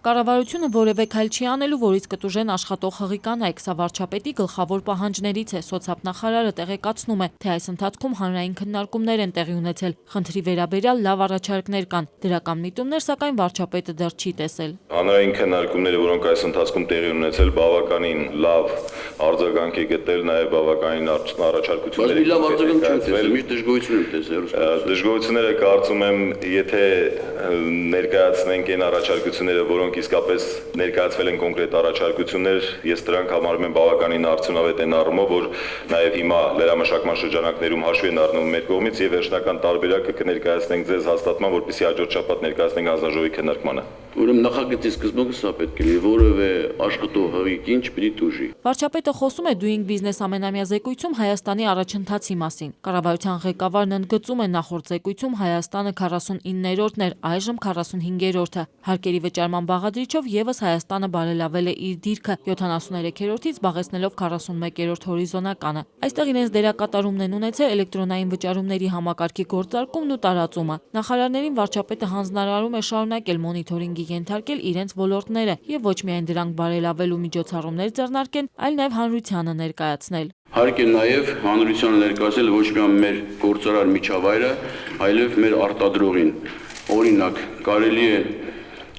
Կառավարությունը որևէ քայլ չի անելու, որից կտուժեն աշխատող հղի կանայք, սա վարչապետի գլխավոր պահանջներից է, սոցիալնախարարը տեղեկացնում է, թե այս ընթացքում հանրային քննարկումներ են տեղի ունեցել, խնդրի վերաբերյալ լավ առաջարկներ կան, դրական միտումներ, սակայն վարչապետը դեռ չի տեսել։ Հանրային քննարկումները, որոնք այս ընթացքում տեղի ունեցել, բավականին լավ արձագանք է գտել, նաև բավականին առաջարկություններ են լավ արձագանք չեն տեսել, միշտ դժգոհություն են տեսել։ Դժգոհությունները կարծում եմ, եթե ներկայացնենք այն առաջարկությունները, որոնք իսկապես ներկայացվել են կոնկրետ առաջարկություններ, ես դրանք համարում եմ բավականին արդյունավետ են առումով, որ նաև հիմա լրամշակման շրջանակներում հաշվի են առնում մեր կողմից եւ վերջնական տարբերակը կներկայացնենք ձեզ հաստատման, որպեսզի հաջորդ շաբաթ ներկայացնենք հանձնաժողովի քննարկմանը։ Ուրեմն նախագծի սկզբում սա պետք է լինի, որևէ աշխատող հղի կին չպիտի տուժի։ Վարչապետը խոսում է Doing Business ամենամյա զեկույցում Հայաստանի առաջընթացի մասին։ Կառավարության ղեկավարն ընդգծում է նախորդ զեկույցում Հայաստանը 49-րդն էր, այժմ 45-րդը։ Հարկերի վճարման բաղադրիչով եւս Հայաստանը բարելավել է իր դիրքը 73-րդից զբաղեցնելով 41-րդ հորիզոնականը։ Այստեղ իրենց դերակատարումն են ունեցել էլեկտրոնային վճարումների համակարգի գործարկումն ու տարածումը։ Նախարարներին վարչապետը հանձնարարում է շարունակել մոնիթորինգի ենթարկել իրենց ոլորտները եւ ոչ միայն դրանք բարելավելու միջոցառումներ ձեռնարկեն, այլ նաեւ հանրությանը ներկայացնել։ Հարկ է նաեւ հանրությանը ներկայացնել ոչ միայն մեր գործարար միջավայրը, այլև մեր արտադրողին։ Օրինակ, կարելի է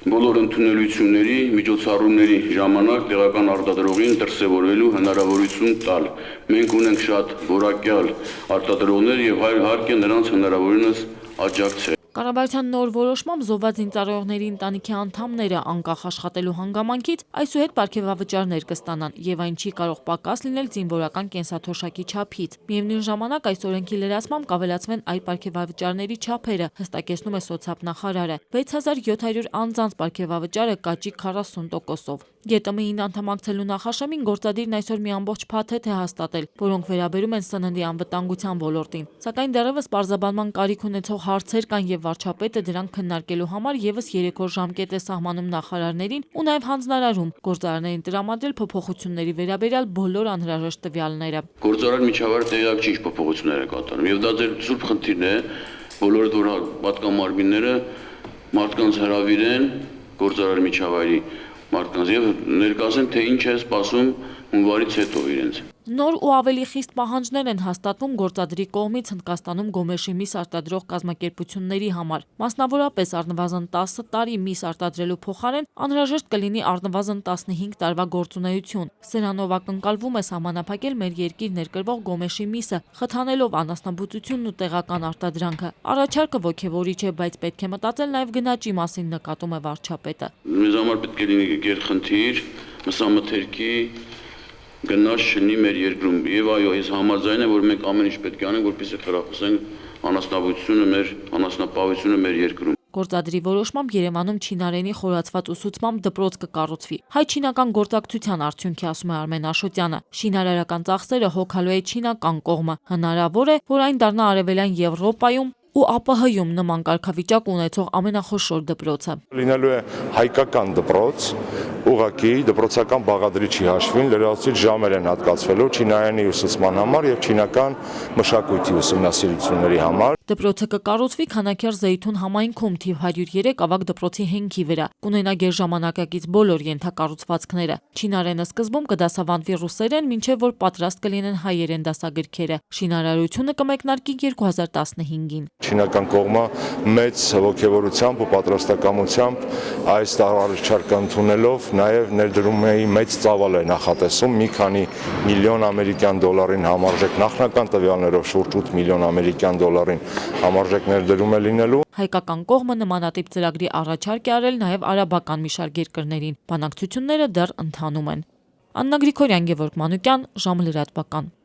բոլոր ընդունելությունների, միջոցառումների ժամանակ տեղական արտադրողին դրսևորվելու հնարավորություն տալ։ Մենք ունենք շատ որակյալ արտադրողներ եւ հարկ է նրանց հնարավորինս աջակցել։ Կառավարության նոր որոշմամբ զոհված զինծառայողների ընտանիքի անդամները անկախ աշխատելու հանգամանքից այսուհետ պարգևավճարներ կստանան եւ այն չի կարող պակաս լինել զինվորական կենսաթոշակի չափից։ Միևնույն ժամանակ այս օրենքի լրացմամբ կավելացվեն այլ պարգևավճարների չափերը, հստակեցնում է սոցիալնախարարը։ 6700 անձանց պարգևավճարը կաճի 40%-ով։ ԵՏՄ-ին անդամակցելու նախաշեմին գործադիրն այսօր մի ամբողջ փաթեթ է հաստատել, որոնք վերաբերում են սննդի անվտանգության ոլորտին։ Սակայն դեռևս պարզաբանման կարիք ունեցող հարցեր կան եւ վարչապետը դրանք քննարկելու համար եւս 3 օր ժամկետ է սահմանում նախարարներին ու նաեւ հանձնարարում գործարարներին տրամադրել փոփոխությունների վերաբերյալ բոլոր անհրաժեշտ տվյալները։ Գործարար միջավայրը տեղյակ չի փոփոխություններ է կատարում եւ դա ձեր սուրբ խնդիրն է, բոլորդ որ պատկանամարմինները մարդկանց հրավիրեն գործարար միջավայրի մարդկանց եւ ներկայացնեն թե ինչ է սպասում հունվարից հետո իրենց։ Նոր ու ավելի խիստ պահանջներ են հաստատվում գործադրի կողմից Հնդկաստանում գոմեշի միս արտադրող կազմակերպությունների համար։ Մասնավորապես առնվազն 10 տարի միս արտադրելու փոխարեն անհրաժեշտ կլինի առնվազն 15 տարվա գործունեություն։ Սրանով ակնկալվում է սահմանափակել մեր երկիր ներկրվող գոմեշի միսը, խթանելով անասնաբուծությունն ու տեղական արտադրանքը։ Առաջարկը ոգևորիչ է, բայց պետք է մտածել նաև գնաճի մասին, նկատում է վարչապետը։ Մեզ համար պետք է լինի գերխնդիր, մսամթերքի գնաճ չլինի մեր երկրում եւ այո, ես համաձայն եմ, որ մենք ամեն ինչ պետք է անենք, որպեսզի խրախուսենք անասնապահությունը մեր երկրում։ Գործադրի որոշմամբ Երևանում չինարենի խորացված ուսուցմամբ դպրոց կկառուցվի։ Հայ-չինական գործակցության արդյունքի, ասում է Արմեն Աշոտյանը։ Շինարարական ծախսերը հոգալու է չինական կողմը։ Հնարավոր է, որ այն դառնա արևելյան Եվրոպայում ու ԱՊՀ-ում նման կարգավիճակ ունեցող ամենախոշոր դպրոցը։ Լինելու է հայկական դպրոց, ուղղակի դպրոցական բաղադրիչի հաշվին լրացուցիչ ժամեր են հատկացվելու չինարենի ուսուցման համար եւ չինական մշակույթի ուսումնասիրությունների համար։ Դպրոցը կկառուցվի Քանաքեռ Զեյթուն համայնքում թիվ 103 ավագ դպրոցի հենքի վրա։ Կունենա գերժամանակակից բոլոր ենթակառուցվածքները։ Չինարենը սկզբում կդասավանդվի ռուսերեն, մինչև որ պատրաստ կլինեն հայերեն դասագրքերը։ Շինարարությունը կմեկնարկի 2015-ին։ Չինական կողմը մեծ ողջավորությամբ ու պատրաստակամությամբ այս առաջարկը ընդունելով նաև ներդրումի մեծ ծավալ է նախատեսում մի քանի միլիոն ամերիկյան դոլարին համարժեք նախնական տվյալներով շուրջ 8 միլիոն ամերիկյան դոլարին համարժեք ներդրում է լինելու։ Հայկական կողմը նմանատիպ ծրագրի առաջարկ է արել նաև արաբական մի շարք երկրներին։ Բանակցությունները դեռ ընթանում են։ Աննա Գրիգորյան, Գևորգ Մանուկյան, ժամը լրատվական։